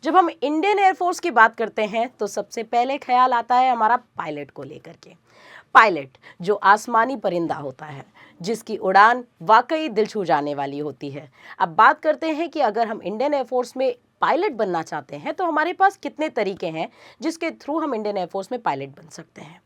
जब हम Indian air force की बात करते हैं तो सबसे पहले ख्याल आता है हमारा पायलट को लेकर के। पायलट जो आसमानी परिंदा होता है, जिसकी उड़ान वाकई दिल छू जाने वाली होती है। अब बात करते हैं कि अगर हम इंडियन एयरफोर्स में पायलट बनना चाहते हैं तो हमारे पास कितने तरीके हैं जिसके थ्रू हम इंडियन एयरफोर्स में पायलट बन सकते हैं।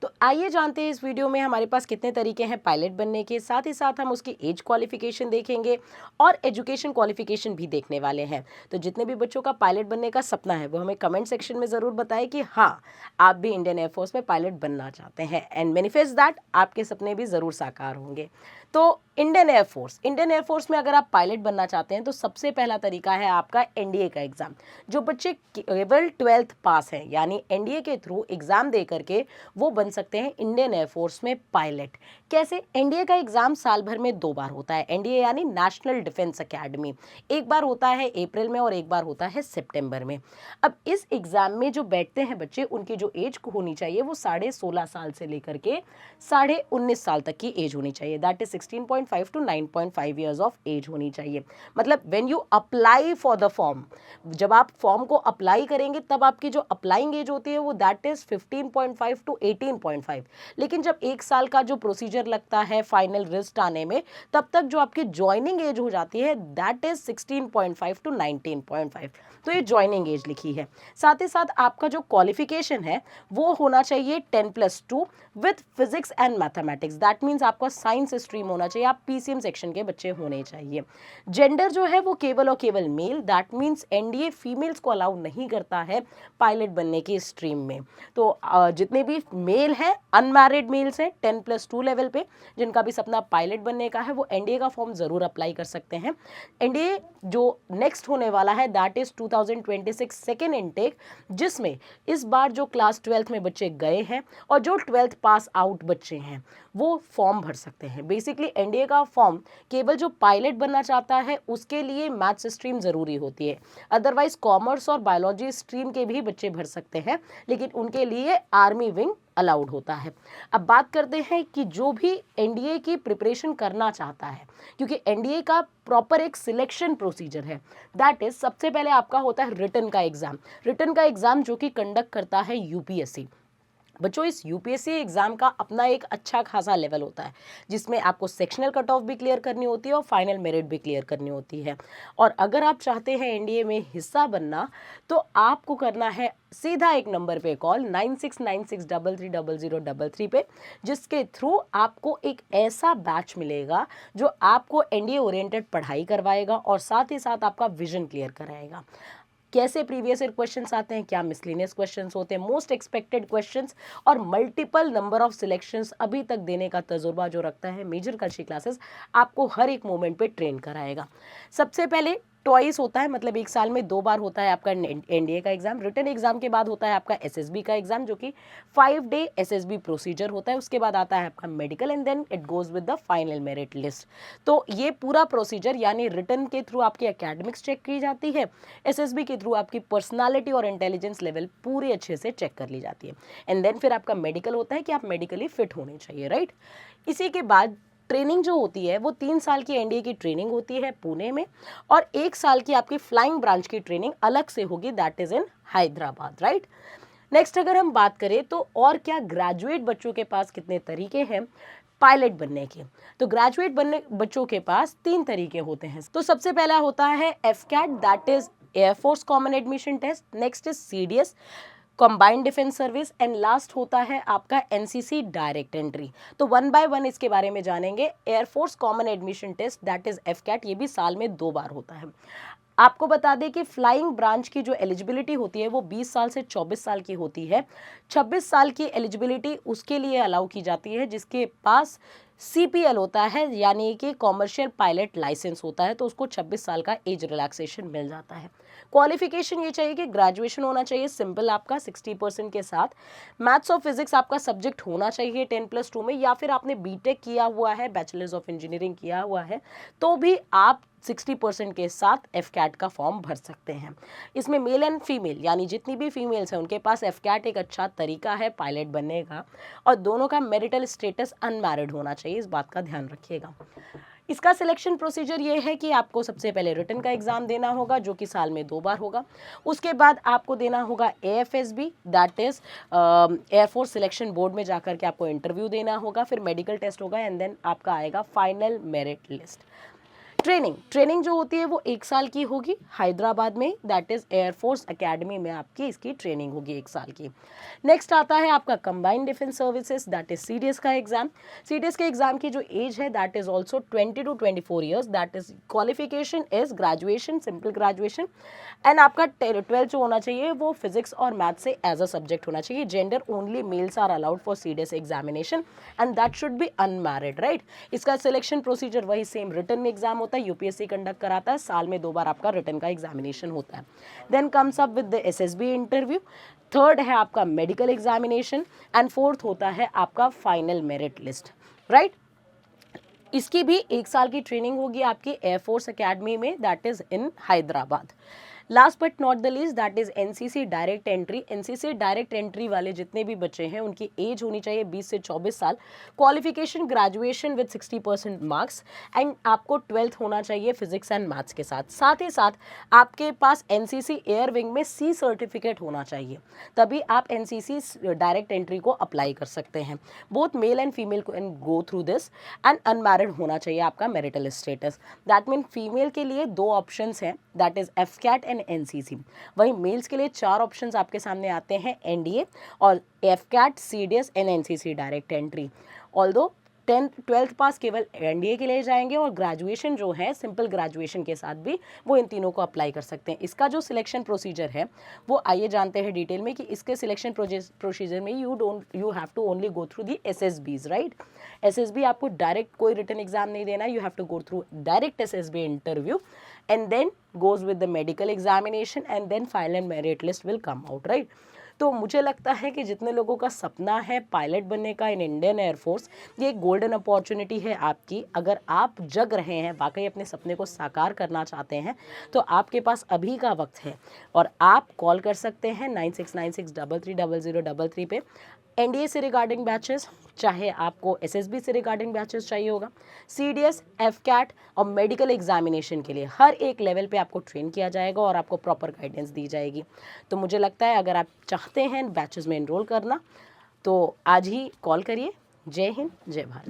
तो आइए जानते हैं इस वीडियो में हमारे पास कितने तरीके हैं पायलट बनने के। साथ ही साथ हम उसकी एज क्वालिफिकेशन देखेंगे और एजुकेशन क्वालिफिकेशन भी देखने वाले हैं। तो जितने भी बच्चों का पायलट बनने का सपना है वो हमें कमेंट सेक्शन में ज़रूर बताएं कि हाँ, आप भी इंडियन एयरफोर्स में पायलट बनना चाहते हैं, एंड मैनिफेस्ट दैट आपके सपने भी ज़रूर साकार होंगे। तो इंडियन एयरफोर्स में अगर आप पायलट बनना चाहते हैं तो सबसे पहला तरीका है आपका एनडीए का एग्ज़ाम। जो बच्चे केवल 12th पास हैं, यानी एनडीए के थ्रू एग्ज़ाम दे करके वो बन सकते हैं इंडियन एयरफोर्स में पायलट। कैसे? एनडीए का एग्ज़ाम साल भर में 2 बार होता है। एनडीए यानी नेशनल डिफेंस एकेडमी, एक बार होता है अप्रैल में और एक बार होता है सितंबर में। अब इस एग्ज़ाम में जो बैठते हैं बच्चे, उनकी जो एज होनी चाहिए वो 16.5 साल से लेकर के 19.5 साल तक की एज होनी चाहिए। That is 16.5 to 9.5 years of age होनी चाहिए। मतलब when you apply for the form, जब आप फॉर्म को अप्लाई करेंगे तब आपकी जो अप्लाइंग एज होती है वो दैट इज 15.5 to 18.5। लेकिन जब 1 साल का जो प्रोसीजर लगता है फाइनल लिस्ट आने में, तब तक जो आपकी ज्वाइनिंग एज हो जाती है दैट इज 16.5 to 19.5। तो ये ज्वाइनिंग एज लिखी है। साथ ही साथ आपका जो क्वालिफिकेशन है वो होना चाहिए 10+2 with physics and mathematics. That means आपका साइंस स्ट्रीम होना चाहिए, आप पीसीएम सेक्शन के बच्चे होने चाहिए। जेंडर जो है वो केवल और केवल male. That means NDA females को अलाउ नहीं करता है पायलट बनने की स्ट्रीम में। तो जितने भी मेल हैं, अनमैरिड मेल्स हैं 10+2 लेवल पे, जिनका भी सपना पायलट बनने का है, वो एनडीए का फॉर्म ज़रूर अप्लाई कर सकते हैं। एनडीए जो नेक्स्ट होने वाला है दैट इज़ 2026 सेकेंड इनटेक, जिसमें इस बार जो क्लास 12th में बच्चे गए हैं और जो 12th पास आउट बच्चे हैं वो फॉर्म भर सकते हैं। बेसिकली एनडीए का फॉर्म केवल जो पायलट बनना चाहता है उसके लिए मैथ्स स्ट्रीम ज़रूरी होती है। अदरवाइज कॉमर्स और बायोलॉजी स्ट्रीम के भी बच्चे भर सकते हैं, लेकिन उनके लिए आर्मी विंग अलाउड होता है। अब बात करते हैं कि जो भी एनडीए की प्रिपरेशन करना चाहता है, क्योंकि एनडीए का प्रॉपर एक सिलेक्शन प्रोसीजर है। दैट इज सबसे पहले आपका होता है रिटन का एग्जाम जो कि कंडक्ट करता है यूपीएससी। बच्चों, इस यूपीएससी एग्जाम का अपना एक अच्छा खासा लेवल होता है, जिसमें आपको सेक्शनल कट ऑफ भी क्लियर करनी होती है और फाइनल मेरिट भी क्लियर करनी होती है। और अगर आप चाहते हैं एनडीए में हिस्सा बनना तो आपको करना है सीधा एक नंबर पे कॉल 9696330033 पे, जिसके थ्रू आपको एक ऐसा बैच मिलेगा जो आपको एनडीए ओरिएंटेड पढ़ाई करवाएगा और साथ ही साथ आपका विजन क्लियर कराएगा। कैसे प्रीवियस ईयर क्वेश्चंस आते हैं, क्या मिसलेनियस क्वेश्चंस होते हैं, मोस्ट एक्सपेक्टेड क्वेश्चंस और मल्टीपल नंबर ऑफ सिलेक्शंस अभी तक देने का तजुर्बा जो रखता है मेजर कर्षी क्लासेस, आपको हर एक मोमेंट पे ट्रेन कराएगा। सबसे पहले ट्वाइस होता है, मतलब 1 साल में 2 बार होता है आपका एनडीए का एग्जाम। रिटन एग्जाम के बाद होता है आपका एसएसबी का एग्जाम, जो कि 5 डे एसएसबी प्रोसीजर होता है। उसके बाद आता है आपका medical and then it goes with the final merit list. तो ये पूरा प्रोसीजर, यानी रिटन के थ्रू आपकी एकेडमिक्स चेक की जाती है, एसएसबी के थ्रू आपकी पर्सनालिटी और इंटेलिजेंस लेवल पूरी अच्छे से चेक कर ली जाती है, एंड देन फिर आपका मेडिकल होता है कि आप मेडिकली फिट होने चाहिए, राइट। इसी के बाद ट्रेनिंग जो होती है वो 3 साल की एनडीए की ट्रेनिंग होती है पुणे में, और 1 साल की आपकी फ्लाइंग ब्रांच की ट्रेनिंग अलग से होगी, that is in Hyderabad, right. Next अगर हम बात करें तो और क्या ग्रेजुएट बच्चों के पास कितने तरीके हैं पायलट बनने के, तो ग्रेजुएट बनने बच्चों के पास 3 तरीके होते हैं। तो सबसे पहला होता है AFCAT, that is air force common admission test. Next is CDS, combined defence service, and last होता है आपका एनसीसी डायरेक्ट एंट्री। तो 1 बाय 1 इसके बारे में जानेंगे। Air force common admission test that is AFCAT, ये भी साल में 2 बार होता है। आपको बता दें कि फ्लाइंग ब्रांच की जो एलिजिबिलिटी होती है वो 20 साल से 24 साल की होती है। 26 साल की एलिजिबिलिटी उसके लिए अलाउ की जाती है जिसके पास सीपीएल होता है, यानी कि कॉमर्शियल पायलट लाइसेंस होता है, तो उसको 26 साल का एज रिलैक्सेशन मिल जाता है। क्वालिफिकेशन ये चाहिए कि ग्रेजुएशन होना चाहिए सिंपल आपका 60% के साथ, मैथ्स और फिजिक्स आपका सब्जेक्ट होना चाहिए 10+2 में, या फिर आपने बीटेक किया हुआ है, बैचलर्स ऑफ इंजीनियरिंग किया हुआ है, तो भी आप 60% के साथ एफकैट का फॉर्म भर सकते हैं। इसमें मेल एंड फीमेल, यानी जितनी भी फीमेल्स हैं उनके पास एफकैट एक अच्छा तरीका है पायलट बनने का, और दोनों का मैरिटल स्टेटस अनमैरिड होना चाहिए, इस बात का ध्यान रखिएगा। इसका सिलेक्शन प्रोसीजर ये है कि आपको सबसे पहले रिटन का एग्जाम देना होगा जो कि साल में 2 बार होगा। उसके बाद आपको देना होगा AFSB, that is air force selection board में जाकर के आपको इंटरव्यू देना होगा, फिर मेडिकल टेस्ट होगा एंड देन आपका आएगा फाइनल मेरिट लिस्ट। ट्रेनिंग जो होती है वो 1 साल की होगी हैदराबाद में, दैट इज एयरफोर्स एकेडमी में आपकी इसकी ट्रेनिंग होगी 1 साल की। नेक्स्ट आता है आपका combined defence services, that is CDS का एग्जाम। CDS के एग्जाम की जो एज है that is also 20 to 24 years, that is qualification is graduation, simple graduation and आपका 12th जो होना चाहिए वो फिजिक्स और मैथ से एज अ सब्जेक्ट होना चाहिए। Gender only males are allowed for CDS examination and that should be unmarried, right. इसका सिलेक्शन प्रोसीजर वही सेम रिटन एग्जाम होता है, UPSC कंडक्ट कराता है, साल में 2 बार आपका रिटन का एग्जामिनेशन होता है। Then comes up with the SSB interview, third है आपका मेडिकल एग्जामिनेशन एंड फोर्थ होता है आपका फाइनल मेरिट लिस्ट, राइट। इसकी भी 1 साल की ट्रेनिंग होगी आपकी एयरफोर्स एकेडमी में, that is in Hyderabad. Last but not the least that is NCC direct entry. NCC direct entry वाले जितने भी बच्चे हैं उनकी एज होनी चाहिए 20 से 24 साल, qualification graduation with 60% marks and आपको 12th होना चाहिए फिजिक्स एंड मैथ्स के साथ। साथ ही साथ आपके पास NCC एयर विंग में C सर्टिफिकेट होना चाहिए, तभी आप NCC डायरेक्ट एंट्री को अप्लाई कर सकते हैं। Both male and female can go through this and unmarried होना चाहिए आपका marital status. That mean female के लिए 2 ऑप्शंस हैं, that is FCAT and NCC। वहीं मेल्स के लिए 4 ऑप्शंस आपके सामने आते हैं, NDA और FCAT, CDS and NCC direct entry. Although 12th पास केवल NDA के लिए जाएंगे और ग्रेजुएशन जो है सिंपल ग्रेजुएशन के साथ भी वो इन तीनों को अप्लाई कर सकते हैं। इसका जो सिलेक्शन प्रोसीजर है वो आइए जानते हैं डिटेल में कि इसके सिलेक्शन प्रोसीजर में you have to only go through the SSBs, right. SSB आपको डायरेक्ट कोई रिटन एग्जाम नहीं देना, you have to go through direct SSB interview and then goes with the medical examination and then final merit list will come out, right। तो मुझे लगता है कि जितने लोगों का सपना है पायलट बनने का इन इंडियन एयरफोर्स, ये एक गोल्डन अपॉर्चुनिटी है आपकी। अगर आप जग रहे हैं, वाकई अपने सपने को साकार करना चाहते हैं, तो आपके पास अभी का वक्त है और आप कॉल कर सकते हैं 9696330033 पे। NDA से रिगार्डिंग बैचेस, चाहे आपको SSB से रिगार्डिंग बैचेस चाहिए होगा, CDS, FCAT और मेडिकल एग्जामिनेशन के लिए हर एक लेवल पे आपको ट्रेन किया जाएगा और आपको प्रॉपर गाइडेंस दी जाएगी। तो मुझे लगता है अगर आप चाहते हैं बैचेस में एनरोल करना तो आज ही कॉल करिए। जय हिंद, जय भारत।